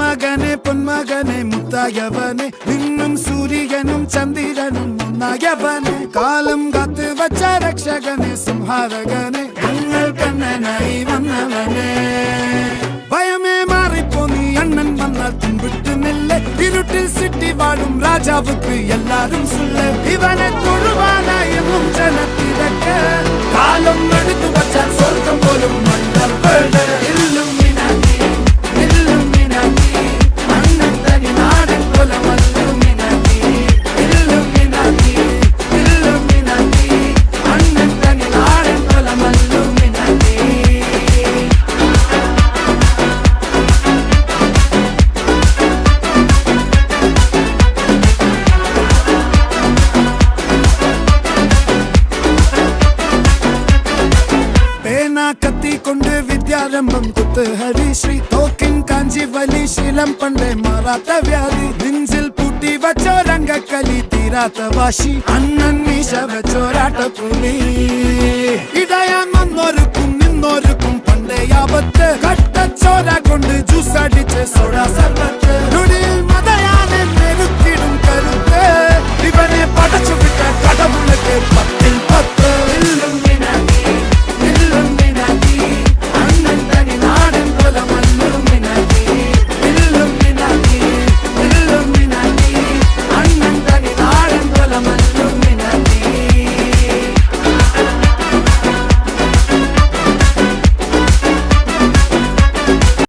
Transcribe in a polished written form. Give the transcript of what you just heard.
മന്മകനെ പൊന്മകനെ മുത്തായവനെ നിന്നും സൂര്യനും ചന്ദ്രനും ഒന്നായവനെ കാലം കാത്ത് വച്ച രക്ഷകനെ സംഹാരകനെ ഞങ്ങൾ കണ്ണനായി വന്നവനെ ഭയമേ മാറിപ്പോ നീ അണ്ണൻ വന്നാൽ തുമ്പിട്ട് നെല്ല് ഇരുട്ടിൽ സിറ്റി വാഴും രാജാവുക്ക് എല്ലാരും സുല്ല് ഇവനെ തൊഴുവാനായി എന്നും ജനത്തിരക്ക് കാലം എടുത്തു വച്ചാൽ സ്വർഗം പോലും മണ്ണർ വീട് കത്തി കൊണ്ട് വിദ്യാരംഭം കുത്ത് ഹരിശ്രീ തോക്കിൻ കാഞ്ചി വലി ശീലം പണ്ടേ മാറാത്ത വ്യാധി നെഞ്ചിൽ പൂട്ടി വച്ചോരംഗക്കലി തീരാത്ത വാശി അണ്ണൻ മീശ വെച്ചോരാട്ട പുലി ഇടയാൻ വന്നൊരു